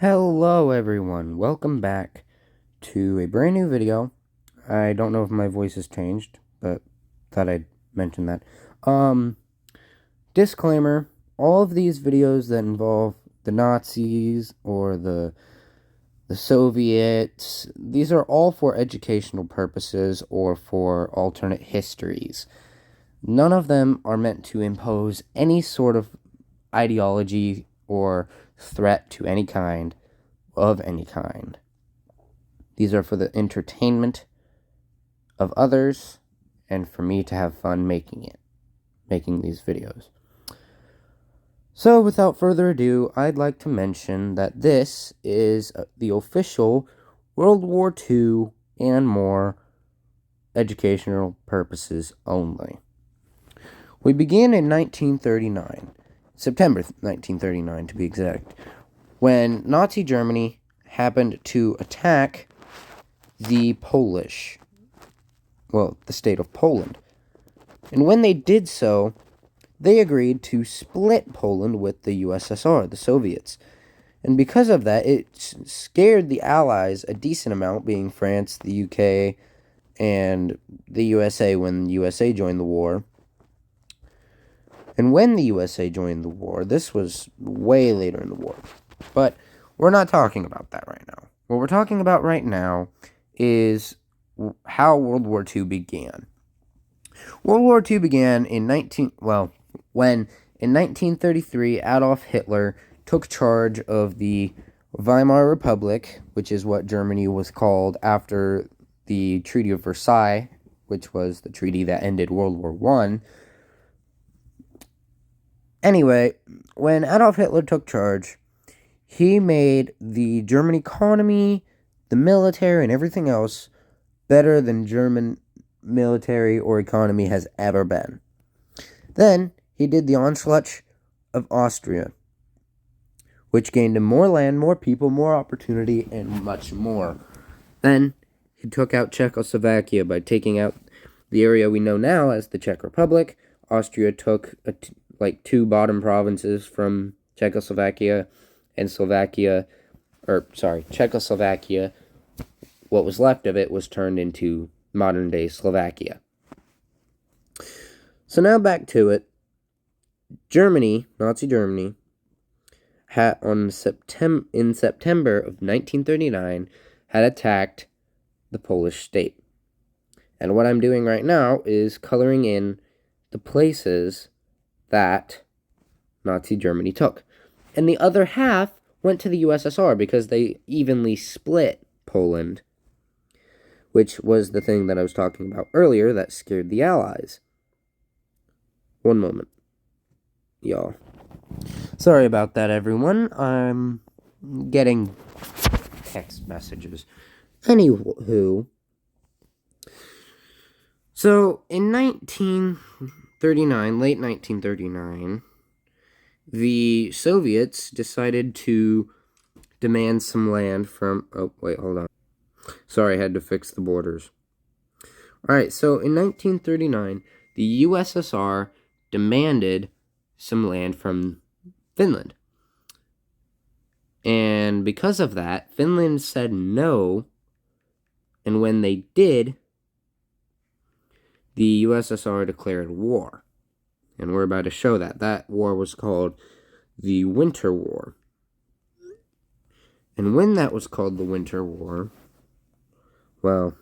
Hello everyone, welcome back to a brand new video. I don't know if my voice has changed, but thought I'd mention that. Disclaimer, all of these videos that involve the Nazis or the Soviets, these are all for educational purposes or for alternate histories. None of them are meant to impose any sort of ideology or threat to any kind of any kind. These are for the entertainment of others and for me to have fun making these videos. So, without further ado, I'd like to mention that this is the official World War II and more educational purposes only. We began in 1939, September 1939 to be exact, when Nazi Germany happened to attack the state of Poland. And when they did so, they agreed to split Poland with the USSR, the Soviets. And because of that, it scared the Allies a decent amount, being France, the UK, and the USA when the USA joined the war. And when the USA joined the war, this was way later in the war. But we're not talking about that right now. What we're talking about right now is how World War II began. World War II began when in 1933 Adolf Hitler took charge of the Weimar Republic, which is what Germany was called after the Treaty of Versailles, which was the treaty that ended World War I. Anyway, when Adolf Hitler took charge, he made the German economy, the military, and everything else better than German military or economy has ever been. Then he did the onslaught of Austria, which gained him more land, more people, more opportunity, and much more. Then he took out Czechoslovakia by taking out the area we know now as the Czech Republic. Austria took two bottom provinces from Czechoslovakia, and Czechoslovakia, what was left of it was turned into modern-day Slovakia. So now back to it. Germany, Nazi Germany, in September of 1939, had attacked the Polish state. And what I'm doing right now is coloring in the places that Nazi Germany took. And the other half went to the USSR because they evenly split Poland, which was the thing that I was talking about earlier that scared the Allies. One moment, y'all. Sorry about that, everyone. I'm getting text messages. Anywho, so in 1939, late 1939, the Soviets decided to demand some land from... Oh, wait, hold on. Sorry, I had to fix the borders. Alright, so in 1939, the USSR demanded some land from Finland. And because of that, Finland said no. And when they did, the USSR declared war. And we're about to show that. That war was called the Winter War. And when that was called the Winter War, well,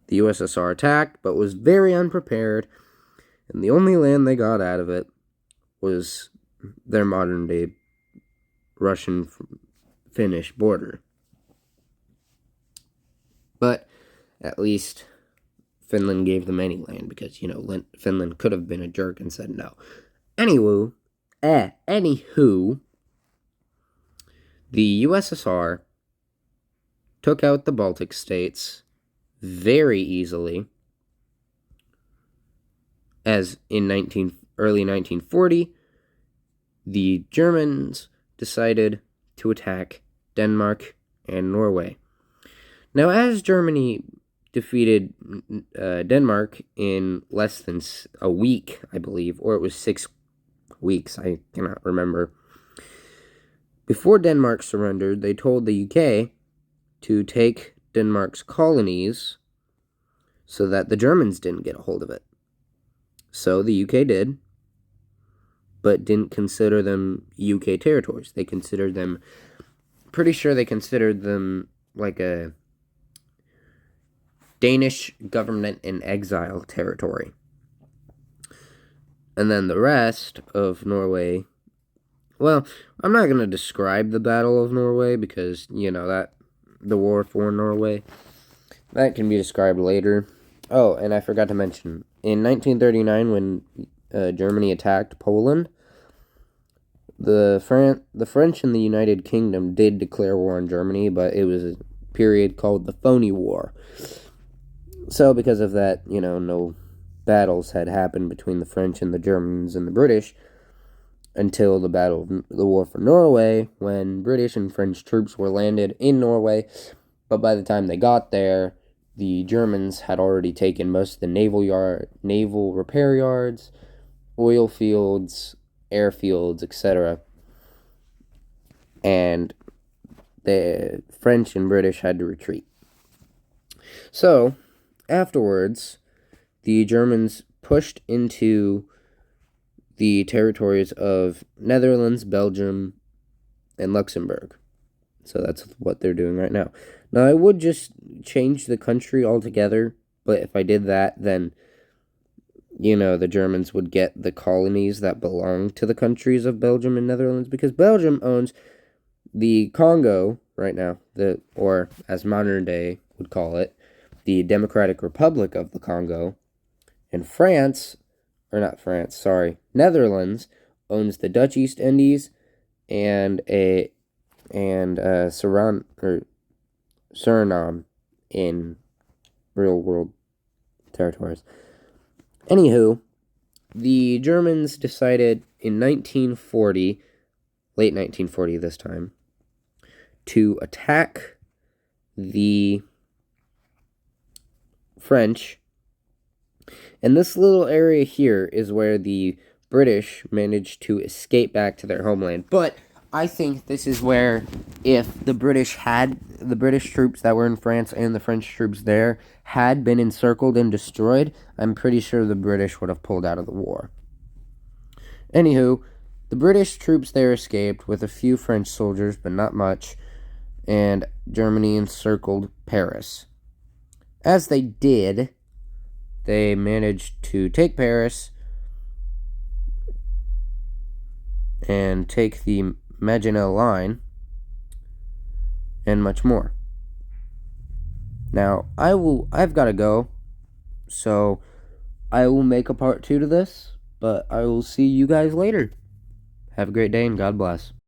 the USSR attacked, but was very unprepared, and the only land they got out of it was their modern-day Russian-Finnish border. But at least Finland gave them any land because, Finland could have been a jerk and said no. Anywho, the USSR took out the Baltic states very easily, as in early 1940, the Germans decided to attack Denmark and Norway. Now, as Germany defeated Denmark in less than a week, I believe, or it was 6 weeks, I cannot remember. Before Denmark surrendered, they told the UK to take Denmark's colonies so that the Germans didn't get a hold of it. So the UK did, but didn't consider them UK territories. They considered them, pretty sure they considered them like a Danish government in exile territory. And then the rest of Norway, well, I'm not going to describe the Battle of Norway because, that the war for Norway, that can be described later. Oh, and I forgot to mention, in 1939, when Germany attacked Poland, the French and the United Kingdom did declare war on Germany, but it was a period called the Phony War. So because of that, no battles had happened between the French and the Germans and the British until the war for Norway, when British and French troops were landed in Norway. But by the time they got there, the Germans had already taken most of the naval repair yards, oil fields, airfields, etc. And the French and British had to retreat. So, afterwards, the Germans pushed into the territories of Netherlands, Belgium, and Luxembourg. So that's what they're doing right now. Now, I would just change the country altogether, but if I did that, then, the Germans would get the colonies that belong to the countries of Belgium and Netherlands, because Belgium owns the Congo right now, or as modern day would call it, the Democratic Republic of the Congo, and Netherlands owns the Dutch East Indies and Suriname in real world territories. Anywho, the Germans decided in 1940, late 1940 this time, to attack the French. And this little area here is where the British managed to escape back to their homeland. But I think this is where, if the British troops that were in France and the French troops there had been encircled and destroyed, I'm pretty sure the British would have pulled out of the war. Anywho, the British troops there escaped with a few French soldiers, but not much, and Germany encircled Paris. As they did, they managed to take Paris and take the Maginot Line and much more. Now, I've got to go, so I will make a part 2 to this, but I will see you guys later. Have a great day and God bless.